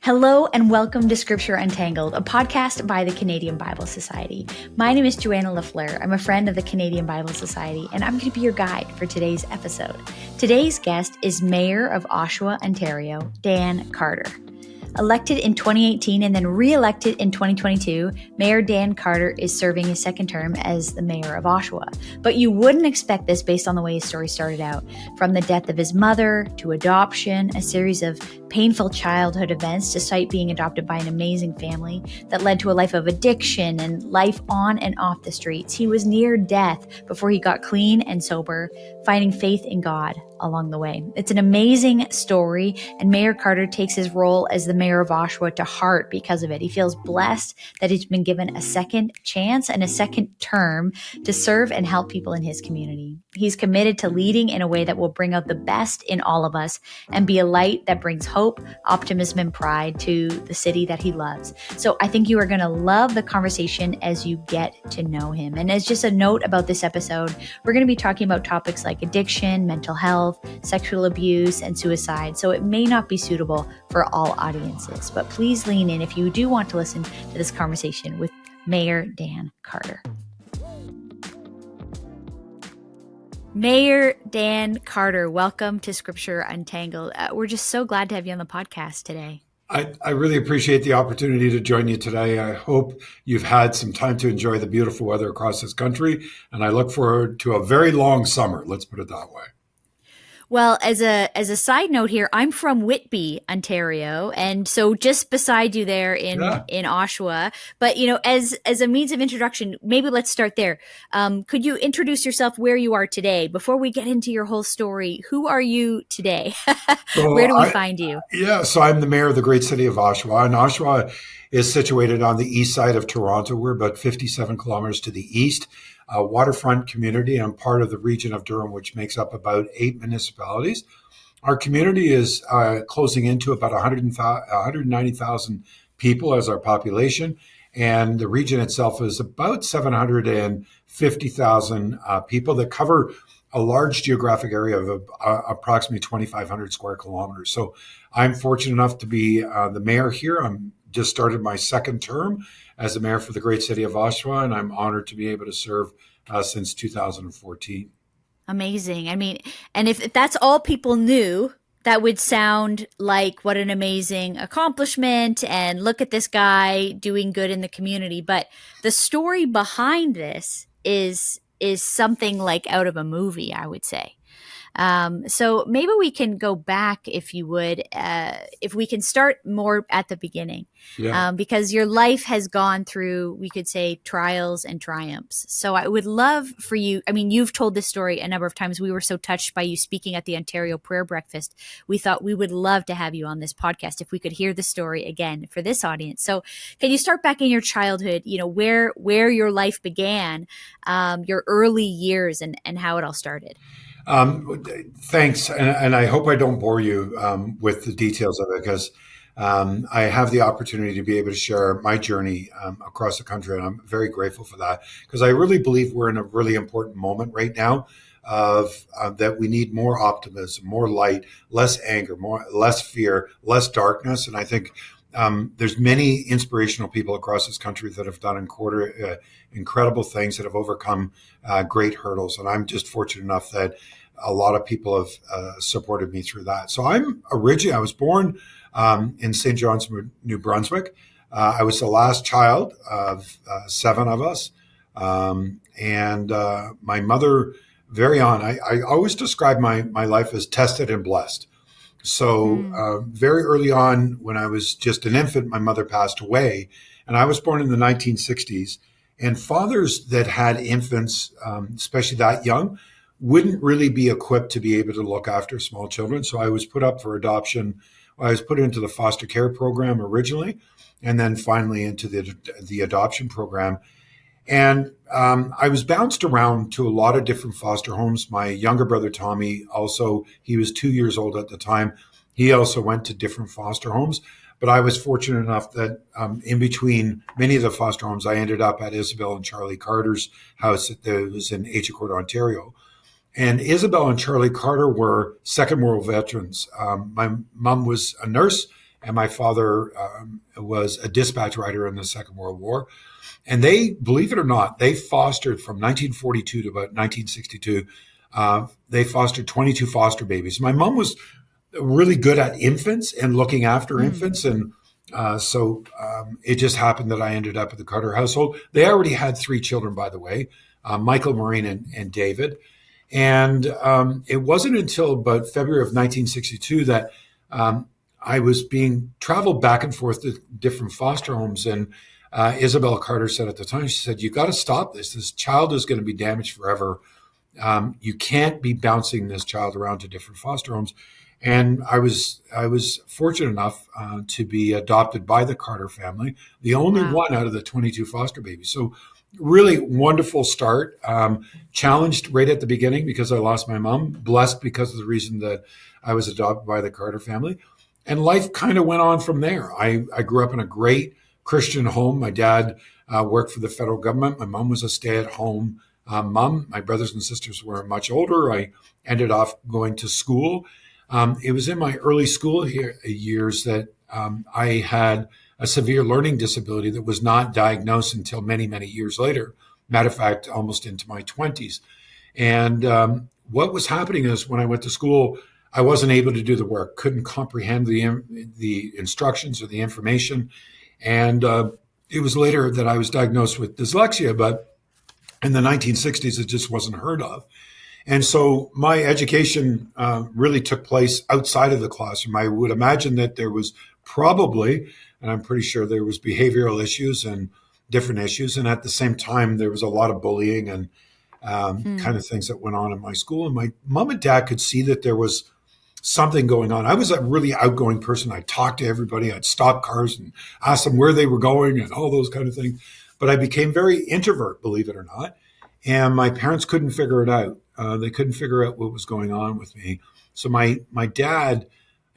Hello and welcome to Scripture Untangled, a podcast by the Canadian Bible Society. My name is Joanna LaFleur. I'm a friend of the Canadian Bible Society, and I'm going to be your guide for today's episode. Today's guest is Mayor of Oshawa, Ontario, Dan Carter. Elected in 2018 and then re-elected in 2022, Mayor Dan Carter is serving his second term as the Mayor of Oshawa. But you wouldn't expect this based on the way his story started out. From the death of his mother to adoption, a series of painful childhood events, despite being adopted by an amazing family that led to a life of addiction and life on and off the streets. He was near death before he got clean and sober, finding faith in God along the way. It's an amazing story, and Mayor Carter takes his role as the Mayor of Oshawa to heart because of it. He feels blessed that he's been given a second chance and a second term to serve and help people in his community. He's committed to leading in a way that will bring out the best in all of us and be a light that brings hope, optimism, and pride to the city that he loves. So I think you are going to love the conversation as you get to know him. And as just a note about this episode, we're going to be talking about topics like addiction, mental health, sexual abuse, and suicide. So it may not be suitable for all audiences, but please lean in if you do want to listen to this conversation with Mayor Dan Carter. Mayor Dan Carter, welcome to Scripture Untangled. We're just so glad to have you on the podcast today. I really appreciate the opportunity to join you today. I hope you've had some time to enjoy the beautiful weather across this country, and I look forward to a very long summer. Let's put it that way. Well, as a side note here, I'm from Whitby, Ontario, and so just beside you there in Oshawa. But as a means of introduction, maybe let's start there. Could you introduce yourself where you are today before we get into your whole story? Who are you today? Where do we find you? So I'm the mayor of the great city of Oshawa, and Oshawa is situated on the east side of Toronto. We're about 57 kilometers to the east. A waterfront community. I'm part of the region of Durham, which makes up about 8 municipalities. Our community is closing into about 190,000 people as our population, and the region itself is about 750,000 people that cover a large geographic area of approximately 2,500 square kilometers. So I'm fortunate enough to be the mayor here. I'm just started my second term as the mayor for the great city of Oshawa, and I'm honored to be able to serve since 2014. Amazing. I mean, and if that's all people knew, that would sound like what an amazing accomplishment and look at this guy doing good in the community. But the story behind this is something like out of a movie, I would say. So maybe we can go back, if you would, if we can start more at the beginning, because your life has gone through, we could say, trials and triumphs. So I would love for you, I mean, you've told this story a number of times. We were so touched by you speaking at the Ontario Prayer Breakfast. We thought we would love to have you on this podcast if we could hear the story again for this audience. So can you start back in your childhood, where your life began, your early years and how it all started? Thanks. And I hope I don't bore you with the details of it, because I have the opportunity to be able to share my journey across the country. And I'm very grateful for that, because I really believe we're in a really important moment right now of that we need more optimism, more light, less anger, less fear, less darkness. And I think there's many inspirational people across this country that have done incredible things, that have overcome great hurdles. And I'm just fortunate enough that a lot of people have supported me through that. So I was born in St. John's, New Brunswick. I was the last child of 7 of us. And my mother, I always describe my life as tested and blessed. So very early on, when I was just an infant, my mother passed away, and I was born in the 1960s. And fathers that had infants, especially that young, wouldn't really be equipped to be able to look after small children. So I was put up for adoption. I was put into the foster care program originally, and then finally into the adoption program. And I was bounced around to a lot of different foster homes. My younger brother, Tommy, he was 2 years old at the time. He also went to different foster homes. But I was fortunate enough that in between many of the foster homes, I ended up at Isabel and Charlie Carter's house that was in Agincourt, Ontario. And Isabel and Charlie Carter were Second World veterans. My mom was a nurse, and my father was a dispatch rider in the Second World War. And they, believe it or not, they fostered from 1942 to about 1962. They fostered 22 foster babies. My mom was really good at infants and looking after infants. And so it just happened that I ended up at the Carter household. They already had 3 children, by the way, Michael, Maureen, and David. And it wasn't until about February of 1962 that I was being traveled back and forth to different foster homes. And Isabel Carter said at the time, she said, "You got to stop this. This child is going to be damaged forever. You can't be bouncing this child around to different foster homes." And I was fortunate enough to be adopted by the Carter family, the only one out of the 22 foster babies. So really wonderful start. Challenged right at the beginning because I lost my mom. Blessed because of the reason that I was adopted by the Carter family. And life kind of went on from there. I grew up in a great Christian home. My dad worked for the federal government. My mom was a stay-at-home mom. My brothers and sisters were much older. I ended up going to school. It was in my early school years that I had a severe learning disability that was not diagnosed until many, many years later. Matter of fact, almost into my 20s. And what was happening is when I went to school, I wasn't able to do the work, couldn't comprehend the instructions or the information. And it was later that I was diagnosed with dyslexia, but in the 1960s, it just wasn't heard of. And so my education really took place outside of the classroom. I would imagine that there was probably, and I'm pretty sure there was behavioral issues and different issues. And at the same time, there was a lot of bullying and kind of things that went on in my school. And my mom and dad could see that there was something going on. I was a really outgoing person. I'd talk to everybody. I'd stop cars and ask them where they were going and all those kind of things. But I became very introvert, believe it or not. And my parents couldn't figure it out. They couldn't figure out what was going on with me. So my dad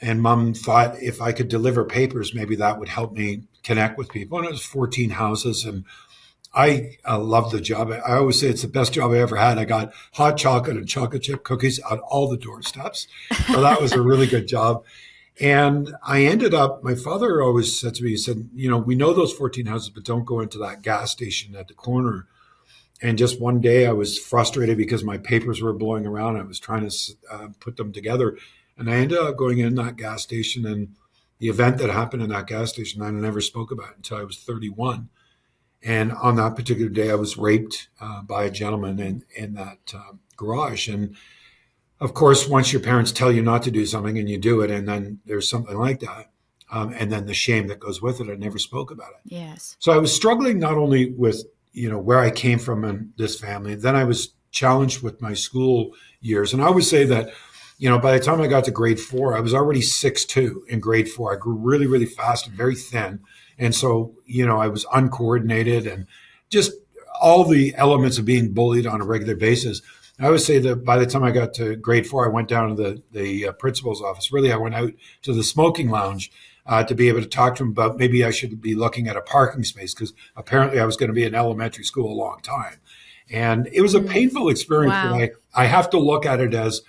and mom thought if I could deliver papers, maybe that would help me connect with people. And it was 14 houses. And I loved the job. I always say it's the best job I ever had. I got hot chocolate and chocolate chip cookies on all the doorsteps. So that was a really good job. And I ended up, my father always said to me, he said, we know those 14 houses, but don't go into that gas station at the corner. And just one day I was frustrated because my papers were blowing around. I was trying to put them together. And I ended up going in that gas station. And the event that happened in that gas station, I never spoke about until I was 31. And on that particular day, I was raped by a gentleman in that garage. And of course, once your parents tell you not to do something and you do it, and then there's something like that, and then the shame that goes with it, I never spoke about it. Yes. So I was struggling not only with where I came from in this family. Then I was challenged with my school years. And I would say that, by the time I got to grade 4, I was already 6'2" in grade 4. I grew really, really fast and very thin. And so, I was uncoordinated and just all the elements of being bullied on a regular basis. I would say that by the time I got to grade 4, I went down to the principal's office. Really, I went out to the smoking lounge to be able to talk to him about maybe I should be looking at a parking space because apparently I was going to be in elementary school a long time. And it was a painful experience, but I have to look at it as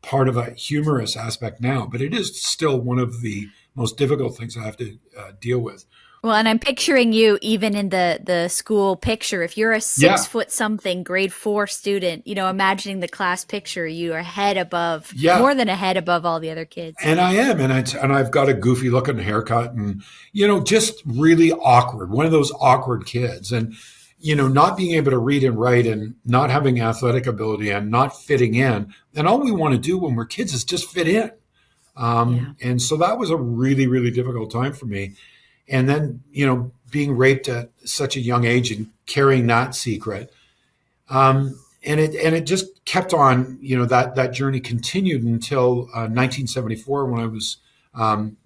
part of a humorous aspect now, but it is still one of the most difficult things I have to deal with. Well, and I'm picturing you even in the school picture. If you're a 6 foot something grade 4 student, imagining the class picture, you are head above, more than a head above all the other kids. And I am, and I've got a goofy looking haircut, and just really awkward. One of those awkward kids, and not being able to read and write, and not having athletic ability, and not fitting in. And all we want to do when we're kids is just fit in. And so that was a really, really difficult time for me. And then, being raped at such a young age and carrying that secret. And it just kept on, that journey continued until 1974 when I was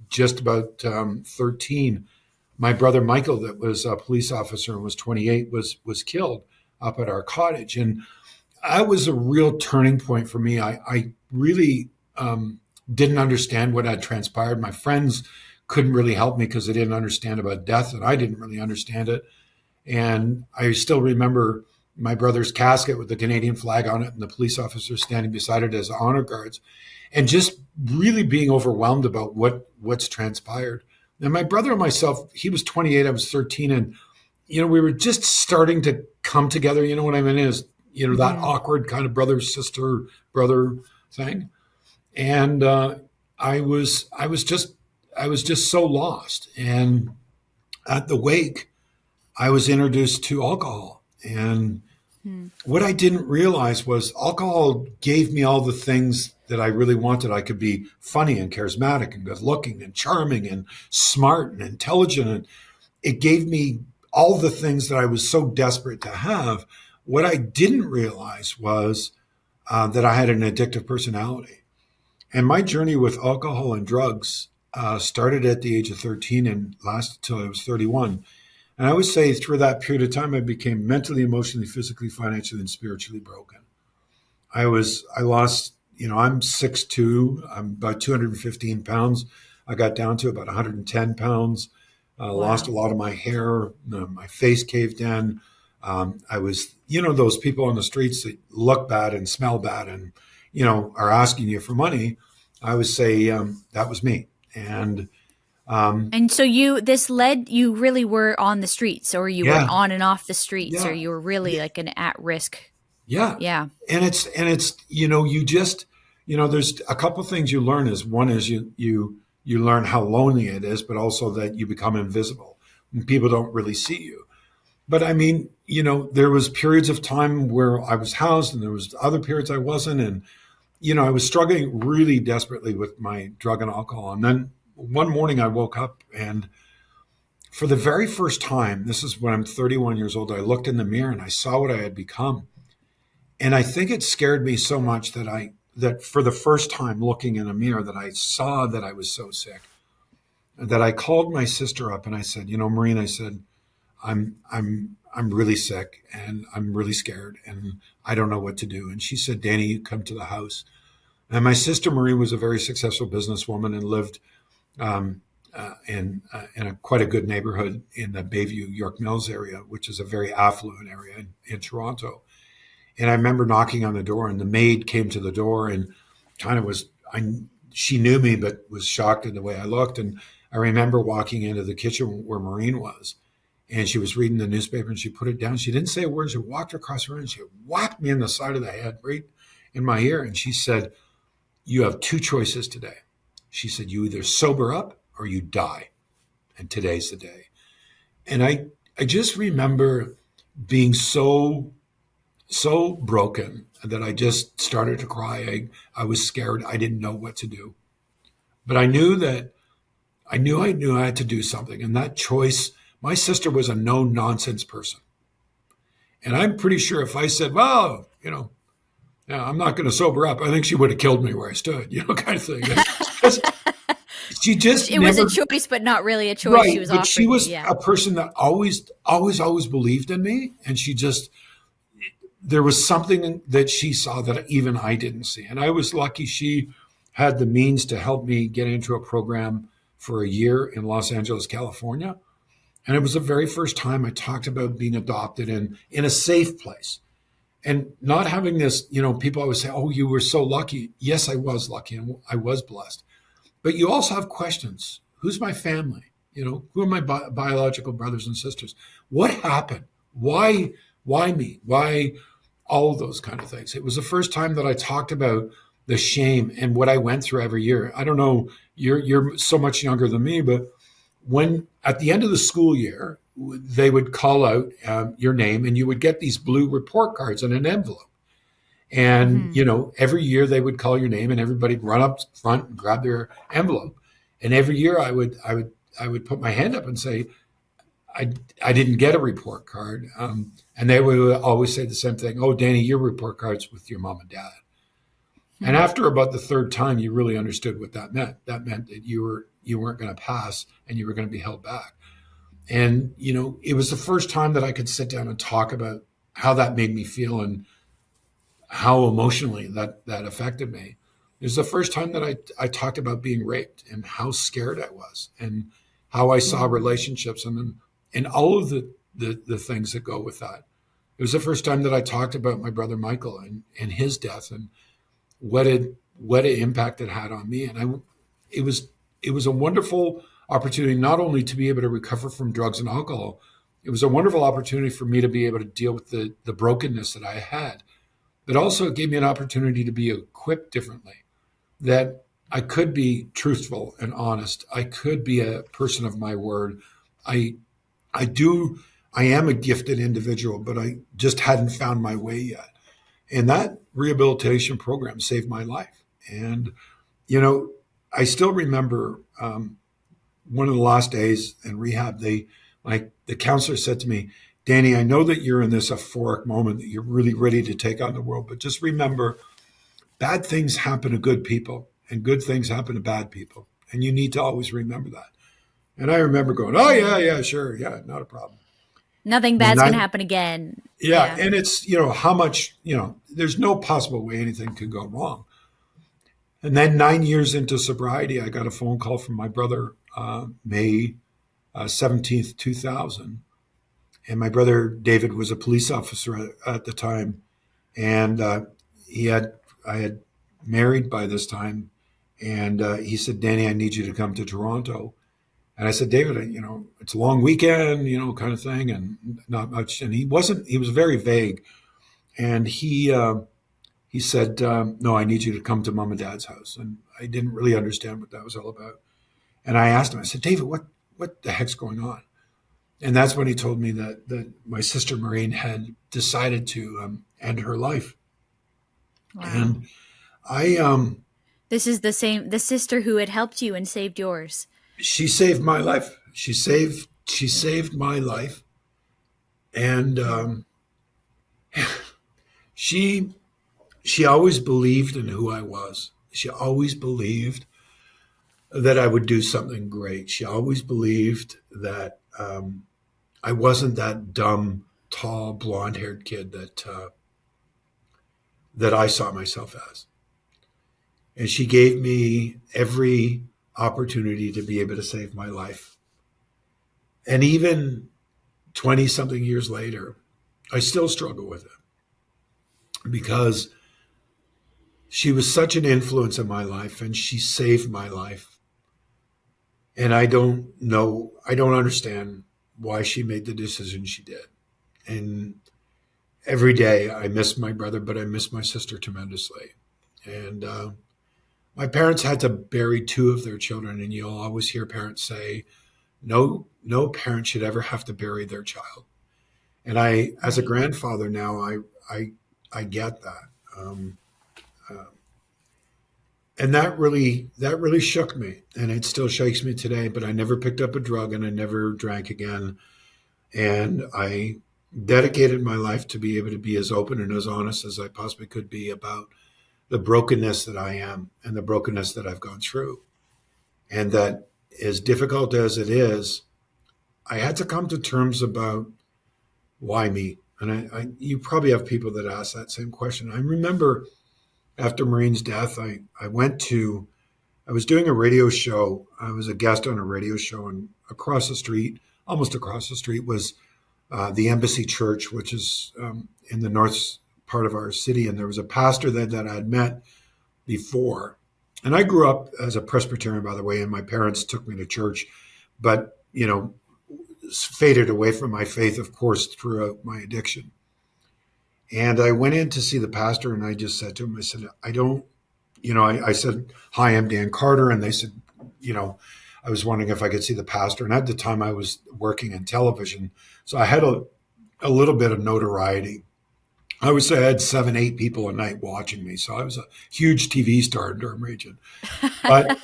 just about 13. My brother Michael, that was a police officer and was 28, was killed up at our cottage. And that was a real turning point for me. I really didn't understand what had transpired. My friends couldn't really help me because they didn't understand about death, and I didn't really understand it. And I still remember my brother's casket with the Canadian flag on it and the police officer standing beside it as honor guards, and just really being overwhelmed about what's transpired. And my brother and myself, he was 28, I was 13. And, we were just starting to come together. You know what I mean? Is, that awkward kind of brother, sister, brother thing. And I was just so lost. And at the wake, I was introduced to alcohol. And what I didn't realize was alcohol gave me all the things that I really wanted. I could be funny and charismatic and good looking and charming and smart and intelligent. And it gave me all the things that I was so desperate to have. What I didn't realize was that I had an addictive personality. And my journey with alcohol and drugs started at the age of 13 and lasted till I was 31. And I would say through that period of time, I became mentally, emotionally, physically, financially, and spiritually broken. I lost, I'm 6'2", I'm about 215 pounds. I got down to about 110 pounds, lost a lot of my hair, my face caved in. I was, those people on the streets that look bad and smell bad and, are asking you for money. I would say that was me. And so you really were on the streets, or you were on and off the streets, or you were really like an at-risk. Yeah. Yeah. And it's, you just, there's a couple of things you learn is one is you learn how lonely it is, but also that you become invisible and people don't really see you. But I mean, there was periods of time where I was housed and there was other periods I wasn't. And, I was struggling really desperately with my drug and alcohol. And then one morning I woke up and for the very first time, this is when I'm 31 years old, I looked in the mirror and I saw what I had become. And I think it scared me so much that for the first time looking in a mirror that I saw that I was so sick, that I called my sister up and I said, Maureen, I said, I'm really sick and I'm really scared and I don't know what to do. And she said, Danny, you come to the house. And my sister Maureen was a very successful businesswoman and lived in quite a good neighborhood in the Bayview, York Mills area, which is a very affluent area in Toronto. And I remember knocking on the door and the maid came to the door and kind of she knew me, but was shocked in the way I looked. And I remember walking into the kitchen where Maureen was and she was reading the newspaper and she put it down. She didn't say a word. She walked across the room and she whacked me in the side of the head right in my ear. And she said, you have two choices today. She said, you either sober up or you die. And today's the day. And I just remember being so broken that I just started to cry. I was scared. I didn't know what to do. But I knew I had to do something. And that choice, my sister was a no nonsense person. And I'm pretty sure if I said, well, I'm not going to sober up, I think she would have killed me where I stood, kind of thing. She just was a choice, but not really a choice. Right, she was but offering. She was a person that always believed in me. And there was something that she saw that even I didn't see. And I was lucky she had the means to help me get into a program for a year in Los Angeles, California. And it was the very first time I talked about being adopted in a safe place. And not having this, people always say, oh, you were so lucky. Yes, I was lucky and I was blessed. But you also have questions. Who's my family? Who are my biological brothers and sisters? What happened? Why me? Why all of those kind of things? It was the first time that I talked about the shame and what I went through every year. I don't know, you're so much younger than me, but when at the end of the school year, they would call out your name and you would get these blue report cards in an envelope. And, every year they would call your name and everybody'd run up front and grab their envelope. And every year I would put my hand up and say, I didn't get a report card. And they would always say the same thing. Oh, Danny, your report card's with your mom and dad. And after about the third time, you really understood what that meant. That meant that you weren't going to pass and you were going to be held back. And, it was the first time that I could sit down and talk about how that made me feel and how emotionally that affected me. It was the first time that I talked about being raped and how scared I was and how I saw relationships and all of the things that go with that. It was the first time that I talked about my brother Michael and his death and what impact it had on me. And it was a wonderful opportunity not only to be able to recover from drugs and alcohol, it was a wonderful opportunity for me to be able to deal with the brokenness that I had. But also it gave me an opportunity to be equipped differently, that I could be truthful and honest. I could be a person of my word. I I do I am a gifted individual, but I just hadn't found my way yet. And that rehabilitation program saved my life. And you know, I still remember one of the last days in rehab. The counselor said to me, "Danny, I know that you're in this euphoric moment, that you're really ready to take on the world, but just remember, bad things happen to good people, and good things happen to bad people, and you need to always remember that." And I remember going, "Oh yeah, yeah, sure, yeah, not a problem." Nothing And bad's going that, to happen again. yeah, Yeah. and it's how much there's no possible way anything could go wrong. And then 9 years into sobriety, I got a phone call from my brother, May 17th, 2000. And my brother David was a police officer at the time, and he had I had married by this time, and he said, "Danny, I need you to come to Toronto." And I said, "David, it's a long weekend, kind of thing, and not much." And he was very vague, and he said, "No, I need you to come to Mom and Dad's house." And I didn't really understand what that was all about. And I asked him, I said, "David, what the heck's going on?" And that's when he told me that my sister Maureen had decided to end her life. Wow. And I This is the sister who had helped you and saved yours. she saved my life. She saved my life, and she she always believed in who I was. She always believed that I would do something great. She always believed that I wasn't that dumb, tall, blonde-haired kid that I saw myself as. And she gave me every opportunity to be able to save my life. And even 20 something years later, I still struggle with it because she was such an influence in my life and she saved my life. And I don't understand why she made the decision she did. And every day I miss my brother, but I miss my sister tremendously. And my parents had to bury two of their children, and you'll always hear parents say, no parent should ever have to bury their child. And as a Right. grandfather now, I get that. Uh, and that really shook me, and it still shakes me today. But I never picked up a drug, and I never drank again. And I dedicated my life to be able to be as open and as honest as I possibly could be about the brokenness that I am and the brokenness that I've gone through. And that, as difficult as it is, I had to come to terms about why me. And you probably have people that ask that same question. I remember after Maureen's death, I was doing a radio show. I was a guest on a radio show, and across the street, almost across the street, was the Embassy Church, which is in the north part of our city. And there was a pastor that I had met before. And I grew up as a Presbyterian, by the way, and my parents took me to church, but, faded away from my faith, of course, throughout my addiction. And I went in to see the pastor, and I just said to him, I said, I don't, I said, "Hi, I'm Dan Carter." And they said, I was wondering if I could see the pastor. And at the time I was working in television. So I had a little bit of notoriety. I would say I had 7, 8 people a night watching me. So I was a huge TV star in Durham region. But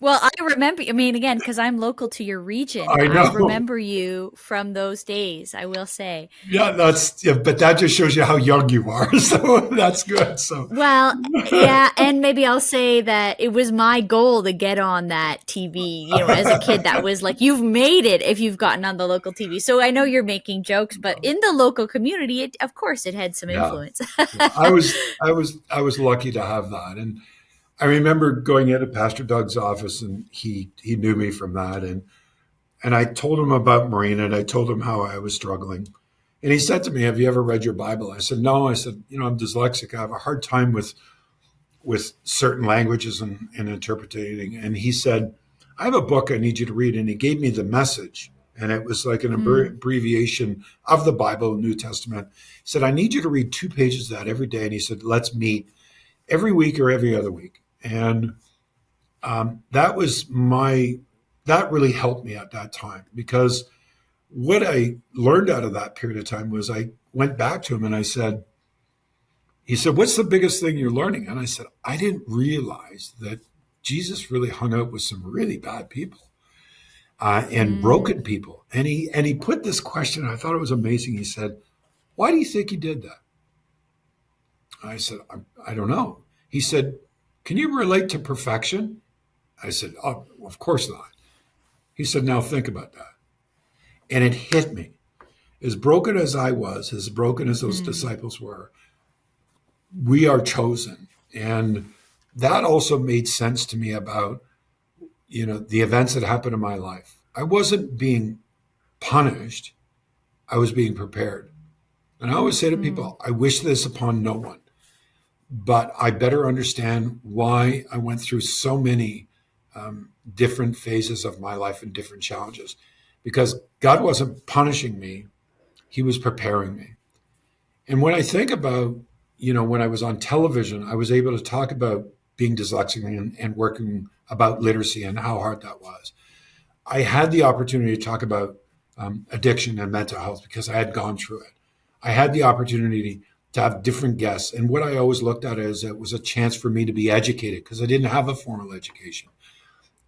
Well, I remember, I mean, again, because I'm local to your region, I I know. remember you from those days, I will say. Yeah, but that just shows you how young you are. So that's good. So Well, yeah, and maybe I'll say that it was my goal to get on that TV. As a kid, that was like, you've made it if you've gotten on the local TV. So I know you're making jokes, but in the local community, of course, it had some yeah, influence. yeah. I was lucky to have that. And I remember going into Pastor Doug's office, and he knew me from that. And I told him about Marina, and I told him how I was struggling. And he said to me, "Have you ever read your Bible?" I said, "No." I said, "I'm dyslexic. I have a hard time with certain languages and interpreting." And he said, I have a book I need you to read. And he gave me the Message. And it was like an abbreviation of the Bible, New Testament. He said, I need you to read 2 pages of that every day. And he said, let's meet every week or every other week. And that really helped me at that time, because what I learned out of that period of time was I went back to him and he said, what's the biggest thing you're learning? And I said, I didn't realize that Jesus really hung out with some really bad people. And broken people. And he put this question, I thought it was amazing. He said, why do you think he did that? I said, I don't know. He said, can you relate to perfection? I said, oh, of course not. He said, now think about that. And it hit me. As broken as I was, as broken as those disciples were, we are chosen. And that also made sense to me about the events that happened in my life. I wasn't being punished. I was being prepared. And I always say to people, I wish this upon no one, but I better understand why I went through so many different phases of my life and different challenges, because God wasn't punishing me. He was preparing me. And when I think about, when I was on television, I was able to talk about being dyslexic and working about literacy and how hard that was. I had the opportunity to talk about addiction and mental health because I had gone through it. I had the opportunity to have different guests. And what I always looked at is it was a chance for me to be educated because I didn't have a formal education.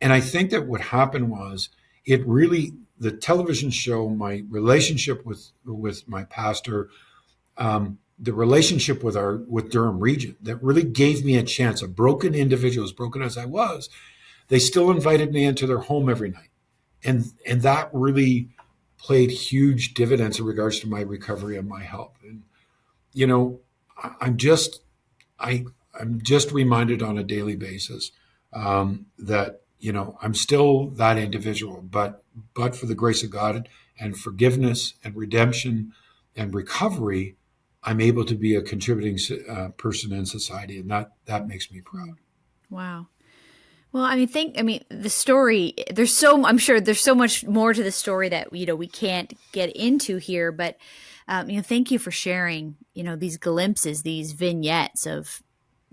And I think that what happened was the television show, my relationship with my pastor, the relationship with Durham Region, that really gave me a chance. A broken individual, as broken as I was, they still invited me into their home every night. And that really played huge dividends in regards to my recovery and my health. And, I'm just reminded on a daily basis that, I'm still that individual, but for the grace of God and forgiveness and redemption and recovery, I'm able to be a contributing person in society. And that makes me proud. Wow. Well, the story, I'm sure there's so much more to the story that, we can't get into here, but, thank you for sharing, these glimpses, these vignettes of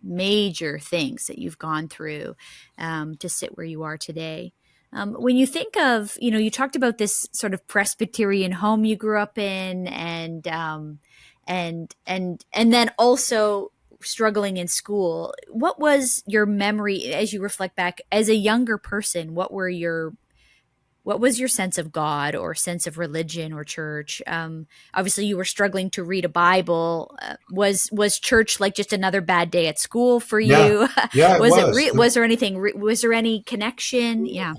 major things that you've gone through, to sit where you are today. When you think of, you talked about this sort of Presbyterian home you grew up in and then also struggling in school. What was your memory as you reflect back as a younger person? What was your sense of God or sense of religion or church? Obviously you were struggling to read a Bible. Was church like just another bad day at school for you? Yeah, Was there anything, was there any connection? Yeah.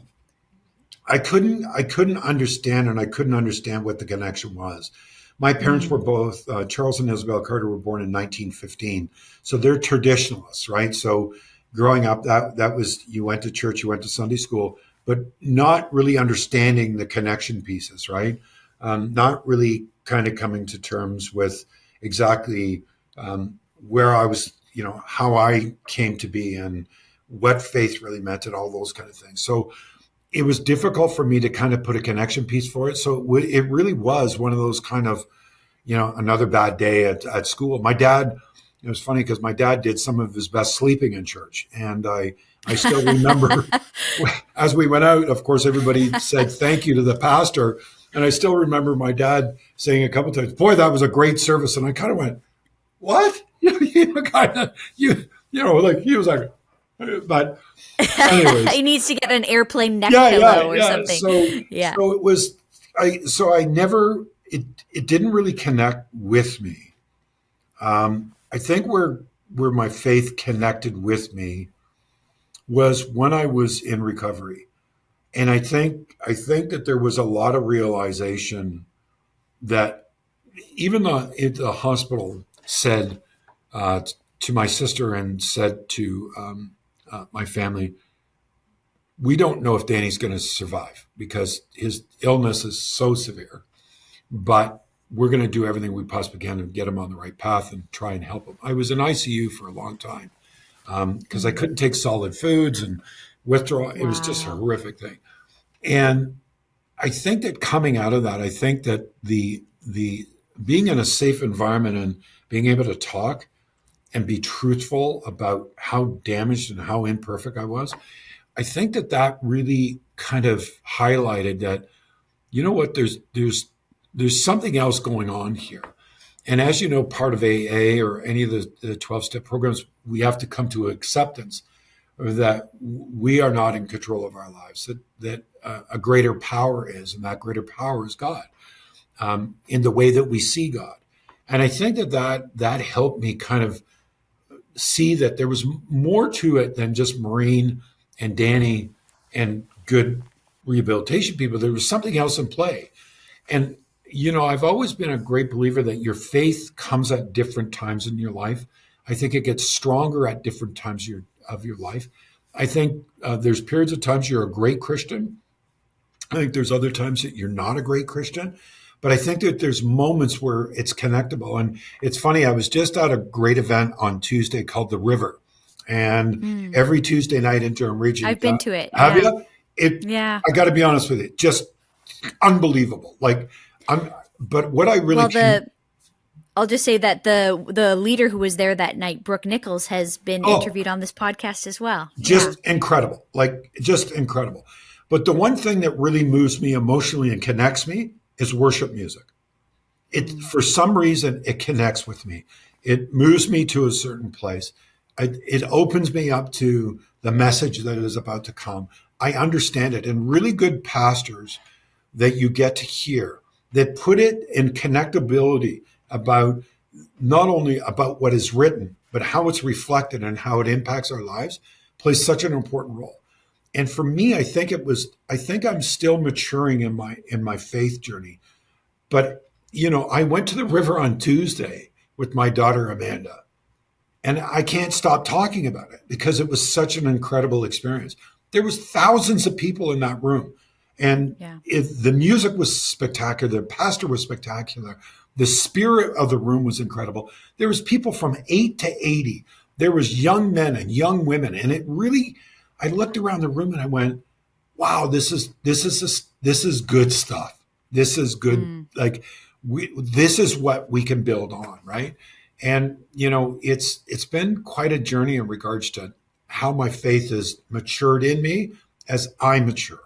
I couldn't understand, and I couldn't understand what the connection was. My parents were both, Charles and Isabel Carter were born in 1915. So they're traditionalists, right? So growing up, that was, you went to church, you went to Sunday school, but not really understanding the connection pieces, right? Not really kind of coming to terms with exactly where I was, how I came to be and what faith really meant and all those kind of things. So it was difficult for me to kind of put a connection piece for it. So it really was one of those kind of, another bad day at school. My dad, it was funny because my dad did some of his best sleeping in church. And I still remember as we went out, of course, everybody said thank you to the pastor. And I still remember my dad saying a couple of times, boy, that was a great service. And I kind of went, what? Like he was like, but anyways. He needs to get an airplane neck pillow or something. So it was, I never, it didn't really connect with me. I think where my faith connected with me was when I was in recovery. And I think that there was a lot of realization that even the hospital said to my sister and said to my family, we don't know if Danny's going to survive because his illness is so severe, but we're going to do everything we possibly can to get him on the right path and try and help him. I was in ICU for a long time because I couldn't take solid foods and withdrawal. It was just a Wow. horrific thing. And I think that coming out of that, I think that the being in a safe environment and being able to talk and be truthful about how damaged and how imperfect I was, I think that that really kind of highlighted that, you know what, there's something else going on here. And as you know, part of AA or any of the 12-step programs, we have to come to acceptance that we are not in control of our lives, that a greater power is, and that greater power is God, in the way that we see God. And I think that helped me kind of see that there was more to it than just Maureen and Danny and good rehabilitation people. There was something else in play. And, I've always been a great believer that your faith comes at different times in your life. I think it gets stronger at different times of your life. I think there's periods of times you're a great Christian. I think there's other times that you're not a great Christian. But I think that there's moments where it's connectable. And it's funny, I was just at a great event on Tuesday called The River. And Mm. every Tuesday night in Durham Region. I've been to it. Have Yeah. you? Yeah. I got to be honest with you, just unbelievable. But what I really I'll just say that the leader who was there that night, Brooke Nichols, has been interviewed on this podcast as well. Just incredible, just incredible. But the one thing that really moves me emotionally and connects me is worship music. For some reason, it connects with me. It moves me to a certain place. It opens me up to the message that is about to come. I understand it. And really good pastors that you get to hear that put it in connectability about not only about what is written, but how it's reflected and how it impacts our lives plays such an important role. And for me, I think I'm still maturing in my faith journey. But, I went to the river on Tuesday with my daughter, Amanda, and I can't stop talking about it because it was such an incredible experience. There was thousands of people in that room. And the music was spectacular. The pastor was spectacular. The spirit of the room was incredible. There was people from 8 to 80. There was young men and young women. And it really, I looked around the room and I went, wow, this is good stuff. This is good. This is what we can build on. Right. And, it's been quite a journey in regards to how my faith has matured in me as I mature.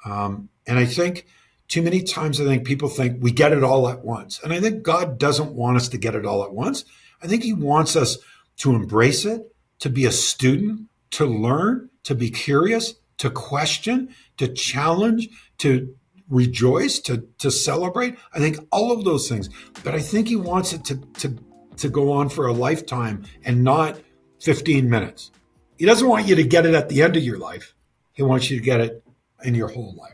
And I think too many times, I think people think we get it all at once. And I think God doesn't want us to get it all at once. I think he wants us to embrace it, to be a student, to learn, to be curious, to question, to challenge, to rejoice, to celebrate. I think all of those things. But I think he wants it to go on for a lifetime and not 15 minutes. He doesn't want you to get it at the end of your life. He wants you to get it in your whole life.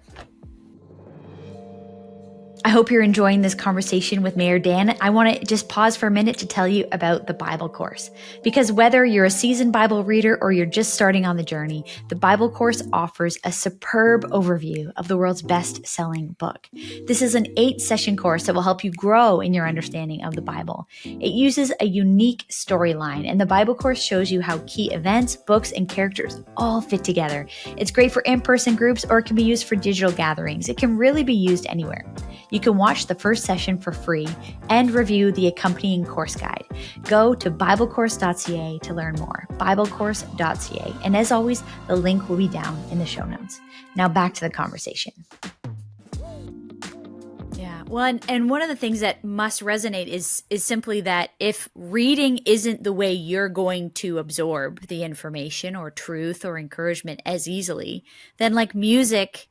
I hope you're enjoying this conversation with Mayor Dan. I want to just pause for a minute to tell you about the Bible course. Because whether you're a seasoned Bible reader or you're just starting on the journey, the Bible course offers a superb overview of the world's best-selling book. This is an 8-session course that will help you grow in your understanding of the Bible. It uses a unique storyline, and the Bible course shows you how key events, books, and characters all fit together. It's great for in-person groups, or it can be used for digital gatherings. It can really be used anywhere. You can watch the first session for free and review the accompanying course guide. Go to biblecourse.ca to learn more, biblecourse.ca. And as always, the link will be down in the show notes. Now back to the conversation. Yeah, well, and one of the things that must resonate is simply that if reading isn't the way you're going to absorb the information or truth or encouragement as easily, then like music,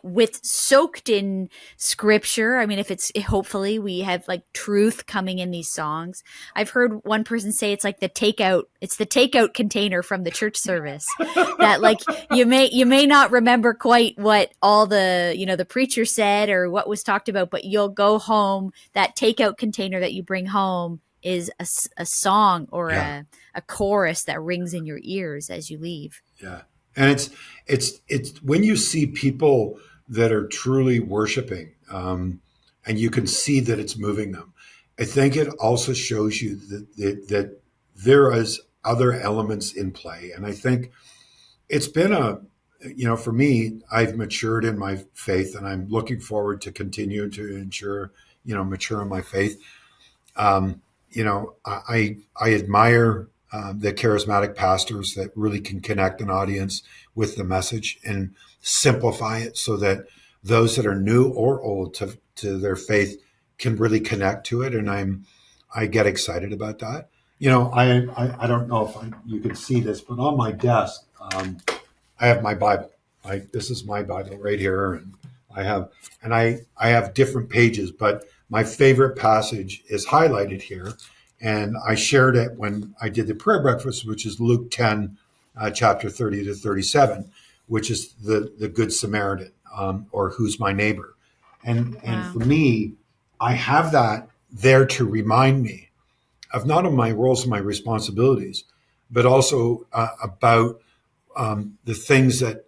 with soaked in scripture. I mean, if it's, hopefully we have like truth coming in these songs. I've heard one person say it's like the takeout container from the church service that like you may not remember quite what all the, the preacher said or what was talked about, but you'll go home. That takeout container that you bring home is a song or a chorus that rings in your ears as you leave. Yeah. And it's when you see people that are truly worshiping, and you can see that it's moving them. I think it also shows you that there is other elements in play. And I think It's been for me, I've matured in my faith, and I'm looking forward to continue to mature in my faith. I admire the charismatic pastors that really can connect an audience with the message and simplify it so that those that are new or old to their faith can really connect to it. And I get excited about that. I don't know if you can see this, but on my desk, I have my Bible. This is my Bible right here, and I have I have different pages, but my favorite passage is highlighted here, and I shared it when I did the prayer breakfast, which is Luke 10, chapter 30 to 37, which is the Good Samaritan, or who's my neighbor, and Wow. for me, I have that there to remind me of not only my roles and my responsibilities, but also about the things that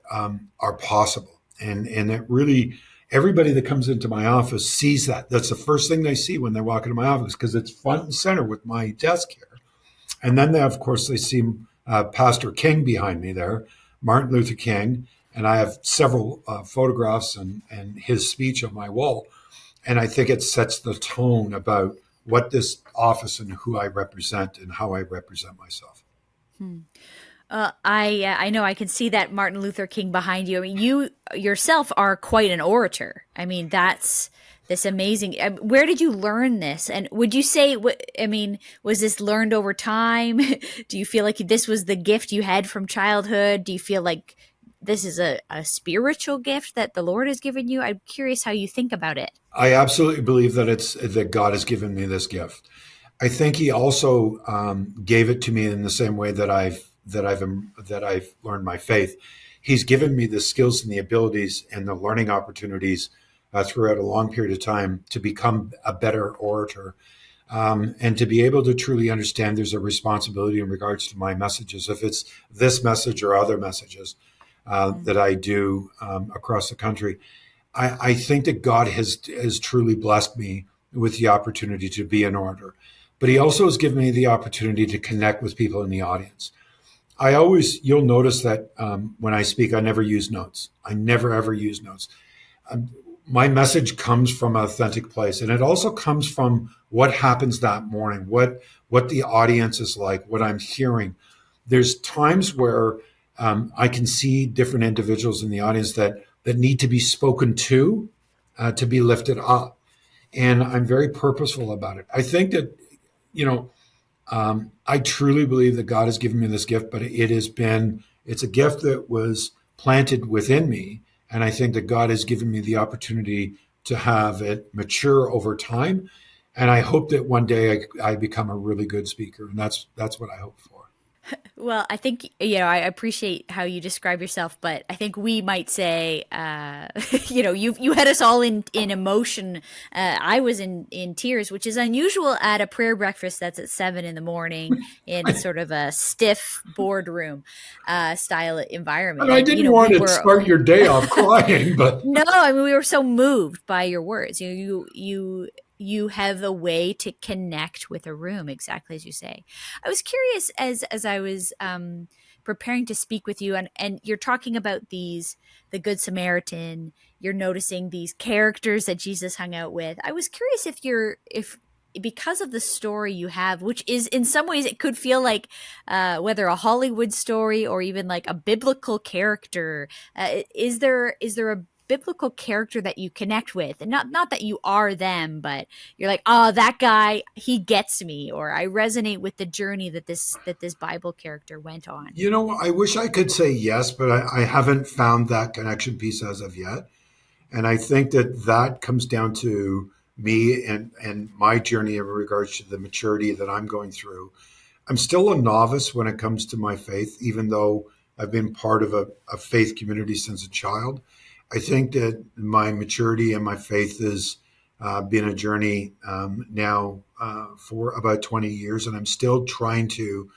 are possible. And it really, everybody that comes into my office sees that. That's the first thing they see when they walk into my office, because it's front and center with my desk here. And then, of course, they see Pastor King behind me there, Martin Luther King. And I have several photographs and his speech on my wall. And I think it sets the tone about what this office and who I represent and how I represent myself. Hmm. I know I can see that Martin Luther King behind you. I mean, you yourself are quite an orator. I mean, that's this amazing. Where did you learn this? And would you say, I mean, was this learned over time? Do you feel like this was the gift you had from childhood? Do you feel like this is a spiritual gift that the Lord has given you? I'm curious how you think about it. I absolutely believe that God has given me this gift. I think He also gave it to me in the same way that I've learned my faith. He's given me the skills and the abilities and the learning opportunities throughout a long period of time to become a better orator, and to be able to truly understand there's a responsibility in regards to my messages, if it's this message or other messages that I do across the country. I think that God has truly blessed me with the opportunity to be an orator, but He also has given me the opportunity to connect with people in the audience. You'll notice that when I speak, I never use notes. I never ever use notes. My message comes from an authentic place, and it also comes from what happens that morning, what the audience is like, what I'm hearing. There's times where I can see different individuals in the audience that need to be spoken to be lifted up, and I'm very purposeful about it. I think that you know I truly believe that God has given me this gift, but it's a gift that was planted within me. And I think that God has given me the opportunity to have it mature over time. And I hope that one day I become a really good speaker. And that's what I hope for. Well, I think, I appreciate how you describe yourself, but I think we might say, you had us all in emotion. I was in tears, which is unusual at a prayer breakfast that's at 7 a.m. in sort of a stiff boardroom style environment. And I And, didn't we want to were, start your day off crying, but no, I mean, we were so moved by your words. You have a way to connect with a room, exactly as you say. I was curious as I was preparing to speak with you, and you're talking about the Good Samaritan. You're noticing these characters that Jesus hung out with. I was curious if because of the story you have, which is in some ways it could feel like whether a Hollywood story or even like a biblical character, is there a biblical character that you connect with, and not that you are them, but you're like, oh, that guy, he gets me, or I resonate with the journey that this Bible character went on. I wish I could say yes, but I haven't found that connection piece as of yet. And I think that comes down to me and my journey in regards to the maturity that I'm going through. I'm still a novice when it comes to my faith, even though I've been part of a faith community since a child. I think that my maturity and my faith has been a journey now for about 20 years, and I'm still trying to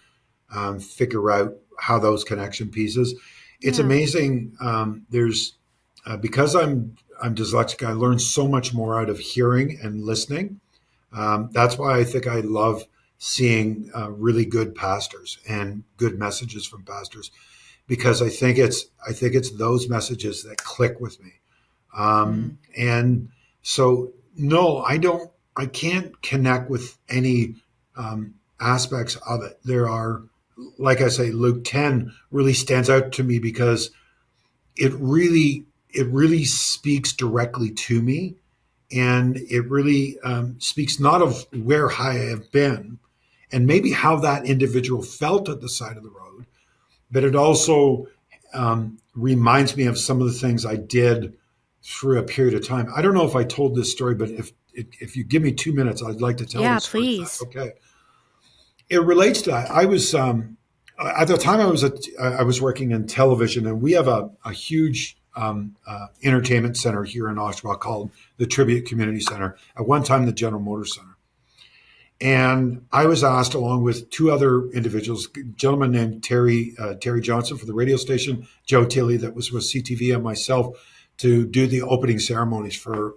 figure out how those connection pieces. It's Yeah. amazing. There's because I'm dyslexic. I learn so much more out of hearing and listening. That's why I think I love seeing really good pastors and good messages from pastors, because I think it's those messages that click with me. And so, no, I can't connect with any aspects of it. There are, like I say, Luke 10 really stands out to me because it really speaks directly to me, and it really speaks not of where I have been and maybe how that individual felt at the side of the road, but it also reminds me of some of the things I did through a period of time. I don't know if I told this story, but if you give me 2 minutes, I'd like to tell Yeah, this story, if that's please. okay. It relates to that. I was at the time I was working in television, and we have a huge entertainment center here in Oshawa called the Tribute Community Center. At one time, the General Motors Center. And I was asked, along with two other individuals, a gentleman named Terry Johnson for the radio station, Joe Tilley that was with CTV, and myself, to do the opening ceremonies for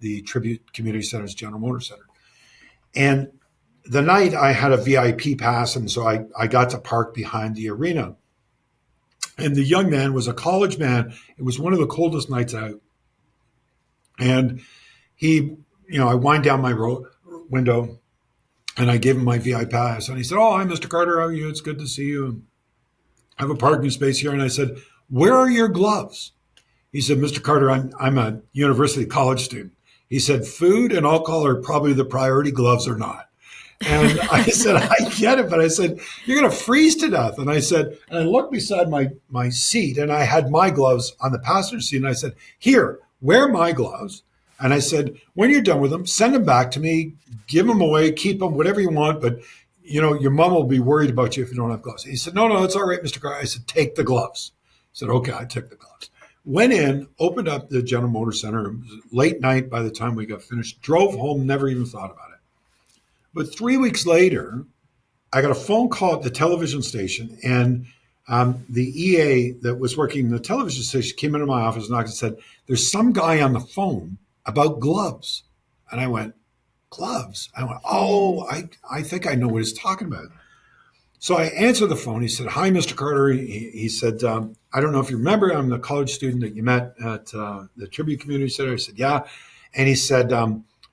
the Tribute Community Center's General Motors Center. And the night I had a VIP pass, and so I got to park behind the arena. And the young man was a college man. It was one of the coldest nights out. And he, I wind down my window and I gave him my VIP pass. And he said, "Oh, hi, Mr. Carter. How are you? It's good to see you. And I have a parking space here." And I said, "Where are your gloves?" He said, "Mr. Carter, I'm a university college student." He said, "Food and alcohol are probably the priority. Gloves are not." And I said, "I get it," but I said, "You're going to freeze to death." And I said, and I looked beside my seat, and I had my gloves on the passenger seat. And I said, "Here, wear my gloves." And I said, "When you're done with them, send them back to me, give them away, keep them, whatever you want. But, your mom will be worried about you if you don't have gloves." He said, "No, it's all right, Mr. Carr." I said, "Take the gloves." I said, "Okay," I took the gloves. Went in, opened up the General Motors Center. It was late night by the time we got finished. Drove home, never even thought about it. But 3 weeks later, I got a phone call at the television station, and the EA that was working the television station came into my office, knocked, and said, "There's some guy on the phone about gloves." And I went, "Gloves?" I went, "Oh, I think I know what he's talking about." So I answered the phone. He said, "Hi, Mr. Carter." He said, "I don't know if you remember, I'm the college student that you met at the Tribute Community Center." I said, "Yeah." And he said,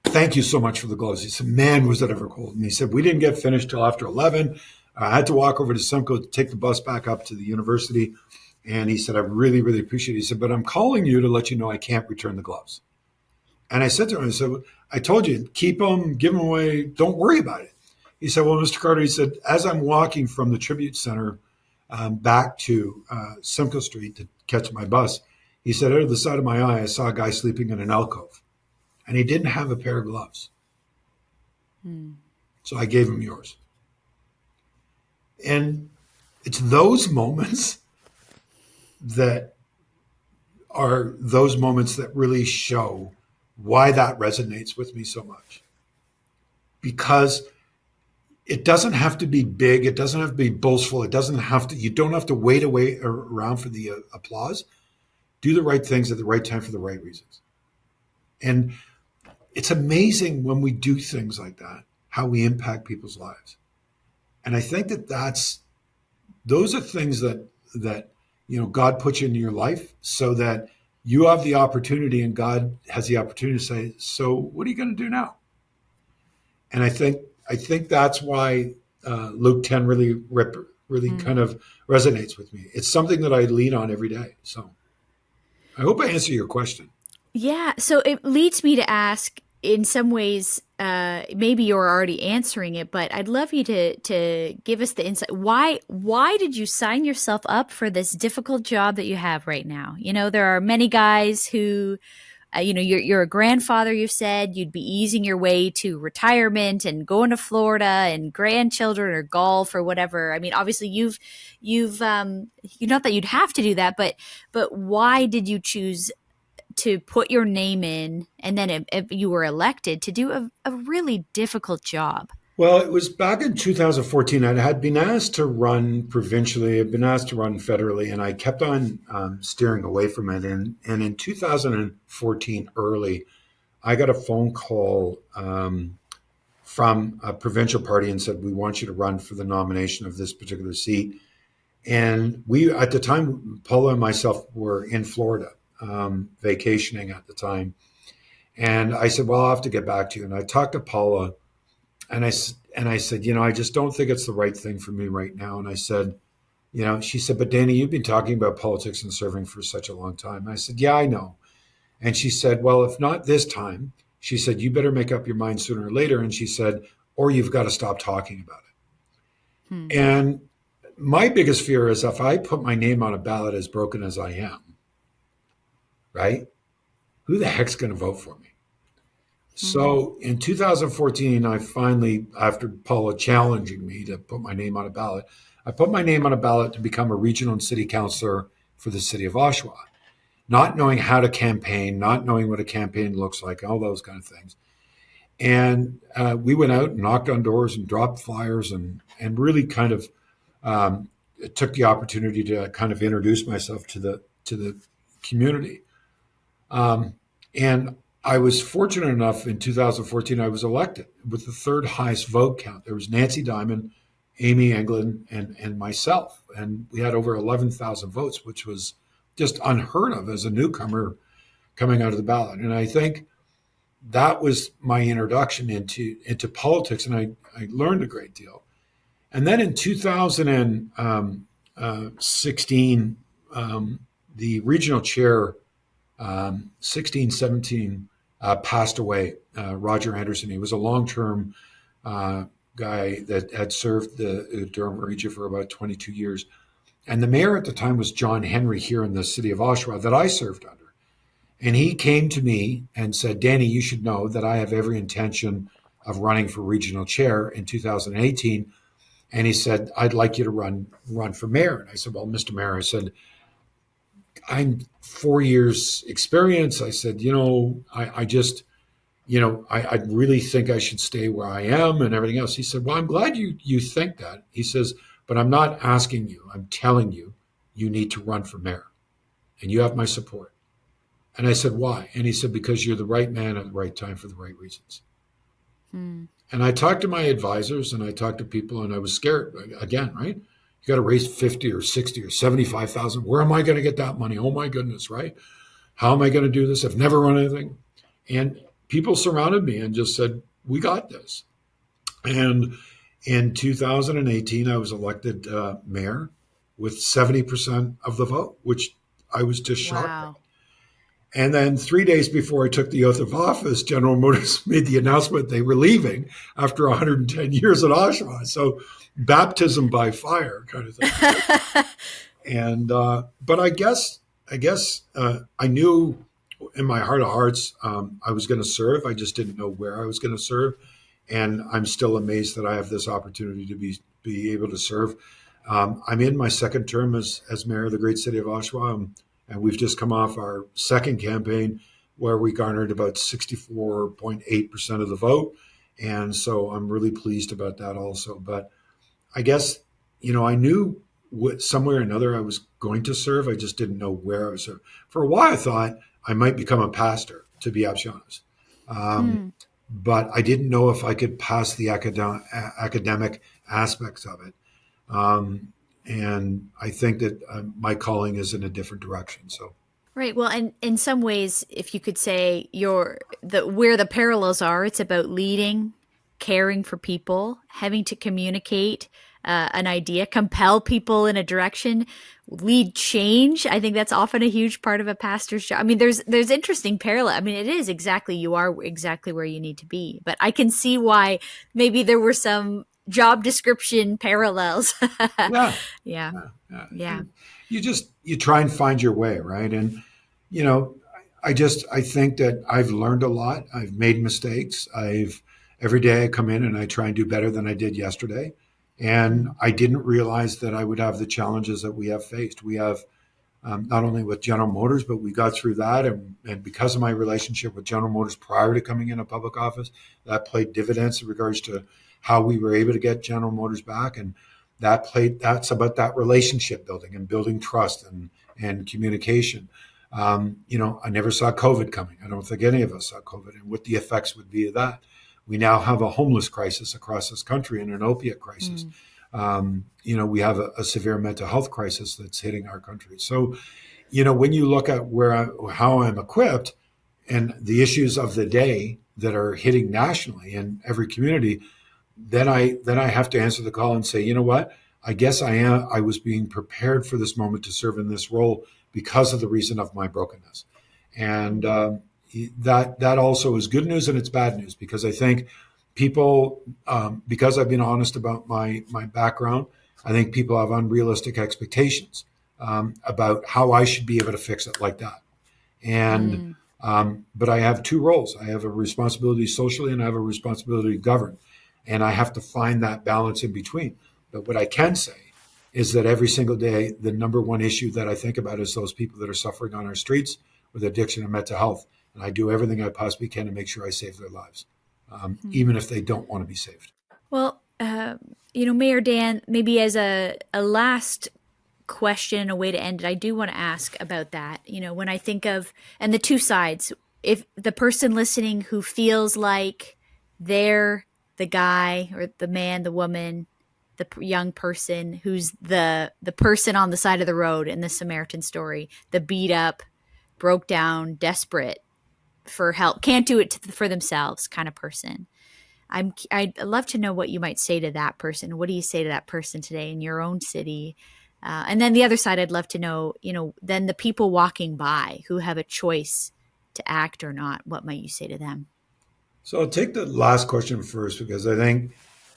"Thank you so much for the gloves." He said, "Man, was that ever cold." And he said, "We didn't get finished till after 11. I had to walk over to Simcoe to take the bus back up to the university." And he said, "I really, really appreciate it." He said, "But I'm calling you to let you know I can't return the gloves." And I said to him, I said, "I told you, keep them, give them away. Don't worry about it." He said, "Well, Mr. Carter," he said, "as I'm walking from the Tribute Center back to Simcoe Street to catch my bus," he said, "out of the side of my eye, I saw a guy sleeping in an alcove. And he didn't have a pair of gloves. So I gave him yours." And it's those moments that really show why that resonates with me so much. Because it doesn't have to be big. It doesn't have to be boastful. You don't have to wait around for the applause. Do the right things at the right time for the right reasons. And it's amazing when we do things like that, how we impact people's lives. And I think those are things that God puts into your life so that you have the opportunity, and God has the opportunity to say, "So what are you going to do now?" And I think that's why Luke 10 really kind of resonates with me. It's something that I lean on every day. So I hope I answer your question. Yeah. So it leads me to ask, in some ways, maybe you're already answering it, but I'd love you to give us the insight. Why did you sign yourself up for this difficult job that you have right now? There are many guys who, you're a grandfather. You've said you'd be easing your way to retirement and going to Florida and grandchildren or golf or whatever. I mean, obviously you've not that you'd have to do that, but why did you choose to put your name in, and then if you were elected, to do a really difficult job? Well, it was back in 2014. I had been asked to run provincially, I'd been asked to run federally, and I kept on steering away from it. And in 2014, early, I got a phone call from a provincial party and said, "We want you to run for the nomination of this particular seat." And we, at the time, Paula and myself were in Florida, vacationing at the time. And I said, well, I'll have to get back to you. And I talked to Paula and I said, I just don't think it's the right thing for me right now. And I said, she said, but Danny, you've been talking about politics and serving for such a long time. And I said, yeah, I know. And she said, well, if not this time, she said, you better make up your mind sooner or later. And she said, or you've got to stop talking about Hmm. it. And my biggest fear is if I put my name on a ballot as broken as I am, right? Who the heck's going to vote for me? So in 2014, I finally, after Paula challenging me to put my name on a ballot, I put my name on a ballot to become a regional and city councilor for the city of Oshawa, not knowing how to campaign, not knowing what a campaign looks like, all those kind of things. And we went out and knocked on doors and dropped flyers and really kind of took the opportunity to kind of introduce myself to the community. And I was fortunate enough in 2014, I was elected with the third highest vote count. There was Nancy Diamond, Amy Anglin, and myself. And we had over 11,000 votes, which was just unheard of as a newcomer coming out of the ballot. And I think that was my introduction into politics, and I learned a great deal. And then in 2016, the regional chair, 16, 17, passed away, Roger Anderson. He was a long-term guy that had served the Durham region for about 22 years. And the mayor at the time was John Henry here in the city of Oshawa that I served under. And he came to me and said, Danny, you should know that I have every intention of running for regional chair in 2018. And he said, I'd like you to run for mayor. And I said, well, Mr. Mayor, I said, I'm 4 years experience. I said, I just, I really think I should stay where I am and everything else. He said, well, I'm glad you think that. He says, but I'm not asking you. I'm telling you, you need to run for mayor and you have my support. And I said, why? And he said, because you're the right man at the right time for the right reasons. And I talked to my advisors and I talked to people and I was scared again, right? You got to raise 50 or 60 or 75,000. Where am I going to get that money? Oh my goodness, right? How am I going to do this? I've never run anything. And people surrounded me and just said, we got this. And in 2018, I was elected mayor with 70% of the vote, which I was just shocked at. And then 3 days before I took the oath of office, General Motors made the announcement they were leaving after 110 years at Oshawa. So baptism by fire kind of thing. And but I guess I knew in my heart of hearts I was going to serve. I just didn't know where I was going to serve. And I'm still amazed that I have this opportunity to be able to serve. I'm in my second term as mayor of the great city of Oshawa. And we've just come off our second campaign where we garnered about 64.8% of the vote. And so I'm really pleased about that also. But I guess, I knew somewhere or another I was going to serve. I just didn't know where I was serving. For a while, I thought I might become a pastor, to be absolutely honest. But I didn't know if I could pass the academic aspects of it. And I think that my calling is in a different direction. So, right. Well, and in some ways, if you could say where the parallels are, it's about leading, caring for people, having to communicate an idea, compel people in a direction, lead change. I think that's often a huge part of a pastor's job. I mean, there's interesting parallel. I mean, it is you are exactly where you need to be. But I can see why maybe there were some job description parallels. Yeah. You try and find your way, right? And I think that I've learned a lot. I've made mistakes. Every day I come in and I try and do better than I did yesterday. And I didn't realize that I would have the challenges that we have faced. We have not only with General Motors, but we got through that. And because of my relationship with General Motors prior to coming into public office, that played dividends in regards to how we were able to get General Motors back. And that's about that relationship building and building trust and communication. I never saw COVID coming. I don't think any of us saw COVID and what the effects would be of that. We now have a homeless crisis across this country and an opiate crisis. We have a severe mental health crisis that's hitting our country. So, when you look at how I'm equipped and the issues of the day that are hitting nationally in every community, then I have to answer the call and say, you know what? I guess I was being prepared for this moment to serve in this role because of the reason of my brokenness, and that also is good news and it's bad news, because I think people, because I've been honest about my background, I think people have unrealistic expectations about how I should be able to fix it like that. And Mm. but I have two roles. I have a responsibility socially, and I have a responsibility to govern, and I have to find that balance in between. But what I can say is that every single day, the number one issue that I think about is those people that are suffering on our streets with addiction and mental health, and I do everything I possibly can to make sure I save their lives, even if they don't want to be saved. Well, Mayor Dan, maybe as a last question, a way to end it, I do want to ask about that. When I think of, and the two sides, if the person listening who feels like they're the guy or the man, the woman, the young person who's the person on the side of the road in the Samaritan story, the beat up, broke down, desperate for help, can't do it for themselves kind of person. I'd love to know what you might say to that person. What do you say to that person today in your own city? And then the other side, I'd love to know, then the people walking by who have a choice to act or not, what might you say to them? So I'll take the last question first, because I think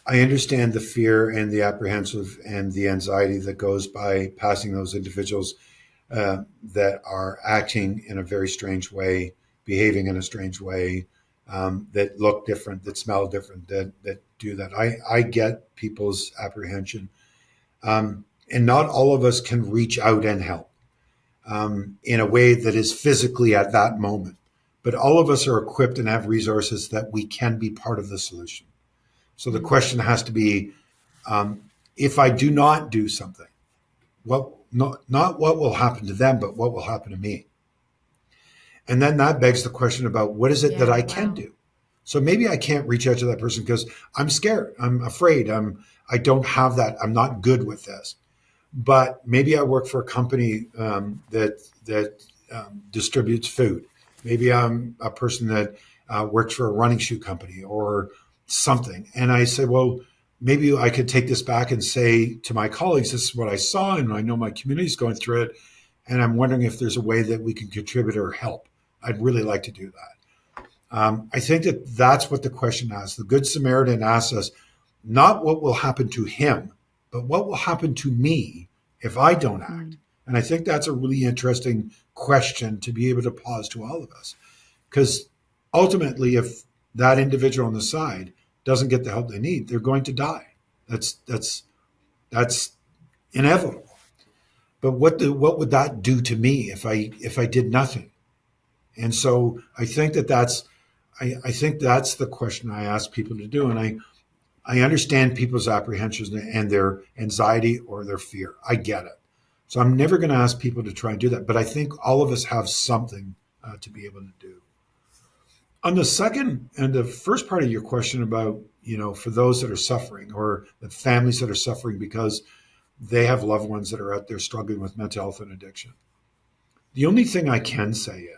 I understand the fear and the apprehensive and the anxiety that goes by passing those individuals that are acting in a very strange way, behaving in a strange way, that look different, that smell different, that do that. I get people's apprehension. And not all of us can reach out and help in a way that is physically at that moment. But all of us are equipped and have resources that we can be part of the solution. So the question has to be, if I do not do something, not what will happen to them, but what will happen to me? And then that begs the question about what is it that I can do? So maybe I can't reach out to that person because I'm scared, I'm afraid, I don't have that, I'm not good with this. But maybe I work for a company that distributes food. Maybe I'm a person that works for a running shoe company or something. And I say, well, maybe I could take this back and say to my colleagues, this is what I saw, and I know my community is going through it. And I'm wondering if there's a way that we can contribute or help. I'd really like to do that. I think that that's what the question asks. The Good Samaritan asks us, not what will happen to him, but what will happen to me if I don't act? Mm. And I think that's a really interesting question to be able to pause to all of us. Because ultimately, if that individual on the side doesn't get the help they need, they're going to die. That's inevitable. But what would that do to me if I did nothing? And so I think that's the question I ask people to do. And I understand people's apprehensions and their anxiety or their fear. I get it. So I'm never going to ask people to try and do that. But I think all of us have something to be able to do. On the second and the first part of your question about, for those that are suffering or the families that are suffering because they have loved ones that are out there struggling with mental health and addiction. The only thing I can say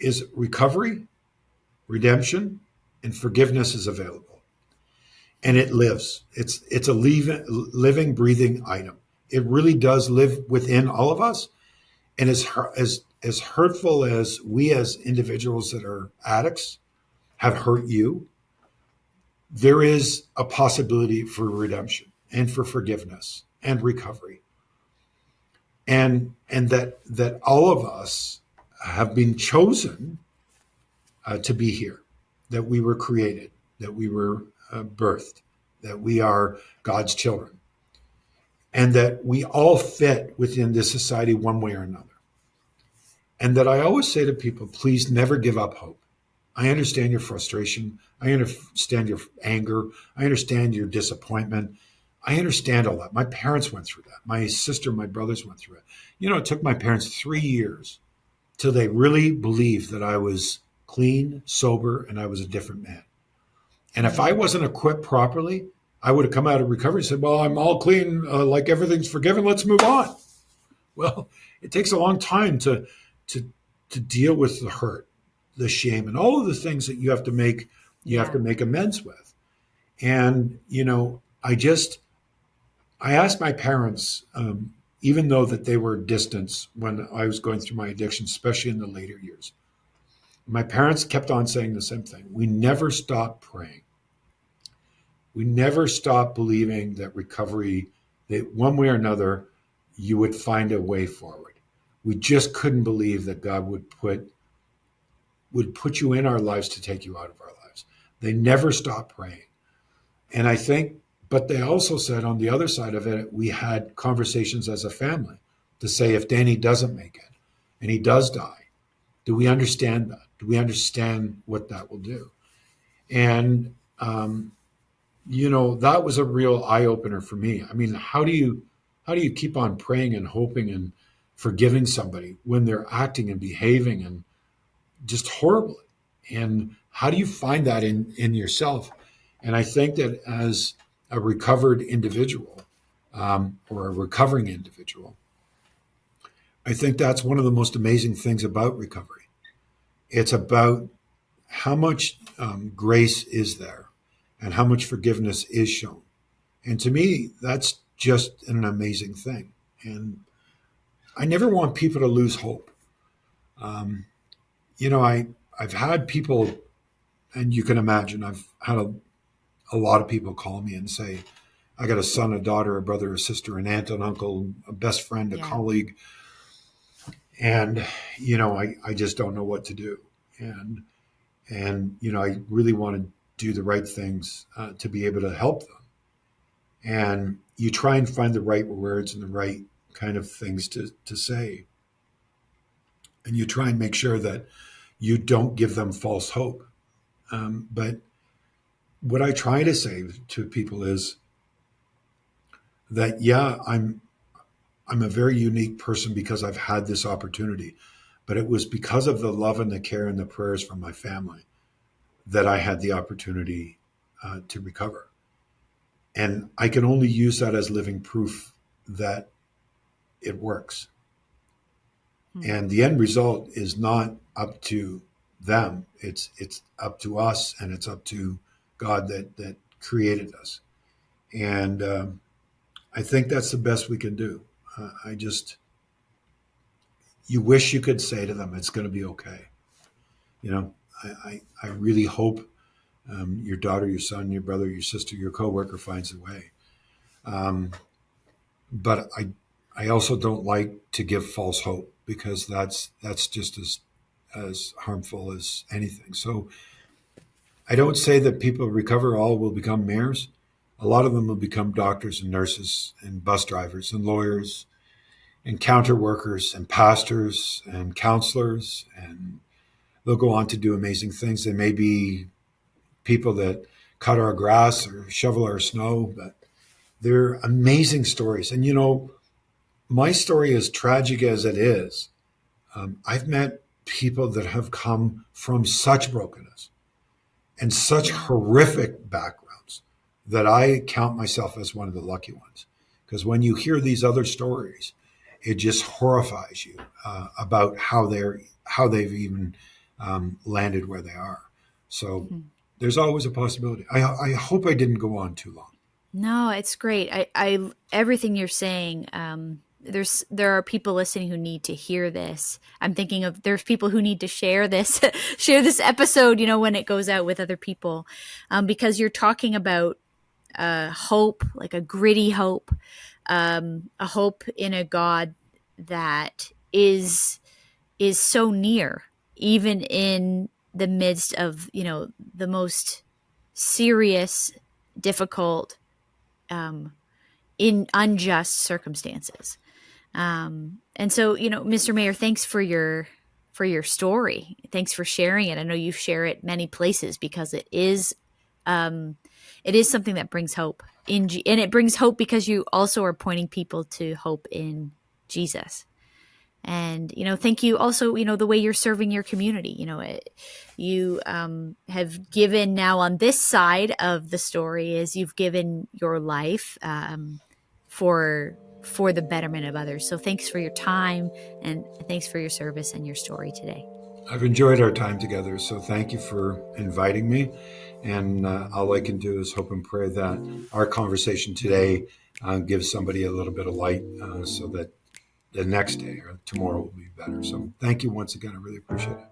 is recovery, redemption, and forgiveness is available. And it lives. It's a living, breathing item. It really does live within all of us. And as hurtful as we as individuals that are addicts have hurt you, there is a possibility for redemption and for forgiveness and recovery. And that all of us have been chosen to be here, that we were created, that we were birthed, that we are God's children, and that we all fit within this society one way or another. And that I always say to people, please never give up hope. I understand your frustration. I understand your anger. I understand your disappointment. I understand all that. My parents went through that. My sister, my brothers went through it. It took my parents 3 years till they really believed that I was clean, sober, and I was a different man. And if I wasn't equipped properly, I would have come out of recovery and said, well, I'm all clean, like everything's forgiven, let's move on. Well, it takes a long time to to deal with the hurt, the shame, and all of the things that you have to Yeah. make amends with. And I asked my parents, even though that they were distant when I was going through my addiction, especially in the later years. My parents kept on saying the same thing. We never stopped praying. We never stopped believing that recovery, that one way or another, you would find a way forward. We just couldn't believe that God would put you in our lives to take you out of our lives. They never stopped praying. And I think, but they also said on the other side of it, we had conversations as a family to say, if Danny doesn't make it and he does die, do we understand that? Do we understand what that will do? And, that was a real eye opener for me. I mean, how do you keep on praying and hoping and forgiving somebody when they're acting and behaving and just horribly? And how do you find that in yourself? And I think that as a recovered individual, or a recovering individual, I think that's one of the most amazing things about recovery. It's about how much grace is there and how much forgiveness is shown. And to me, that's just an amazing thing. And I never want people to lose hope. Um, I've had people, and you can imagine, I've had a lot of people call me and say, I got a son, a daughter, a brother, a sister, an aunt, an uncle, a best friend, a Yeah. colleague. And, I just don't know what to do. And I really want to do the right things to be able to help them. And you try and find the right words and the right kind of things to say. And you try and make sure that you don't give them false hope. But what I try to say to people is that, yeah, I'm a very unique person because I've had this opportunity, but it was because of the love and the care and the prayers from my family that I had the opportunity to recover. And I can only use that as living proof that it works. And the end result is not up to them. It's up to us, and it's up to God that created us. And I think that's the best we can do. You wish you could say to them, it's going to be okay. I really hope your daughter, your son, your brother, your sister, your coworker finds a way. But I also don't like to give false hope, because that's just as harmful as anything. So I don't say that people recover all will become mayors. A lot of them will become doctors and nurses and bus drivers and lawyers and counter workers and pastors and counselors, and they'll go on to do amazing things. They may be people that cut our grass or shovel our snow, but they're amazing stories. And my story, as tragic as it is, I've met people that have come from such brokenness and such horrific backgrounds that I count myself as one of the lucky ones. Because when you hear these other stories, it just horrifies you about how they've even landed where they are. So there's always a possibility. I hope I didn't go on too long. No, it's great. I everything you're saying. There are people listening who need to hear this. I'm thinking of there's people who need to share this share this episode. When it goes out with other people, because you're talking about hope, like a gritty hope, a hope in a God that is so near, even in the midst of the most serious, difficult, in unjust circumstances. And so, Mr. Mayor, thanks for your story. Thanks for sharing it. I know you share it many places because it is something that brings hope and it brings hope because you also are pointing people to hope in Jesus. And, thank you also, the way you're serving your community. You have given now on this side of the story is you've given your life for the betterment of others. So thanks for your time, and thanks for your service and your story today. I've enjoyed our time together, so thank you for inviting me. And all I can do is hope and pray that our conversation today gives somebody a little bit of light so that the next day or tomorrow will be better. So thank you once again. I really appreciate it.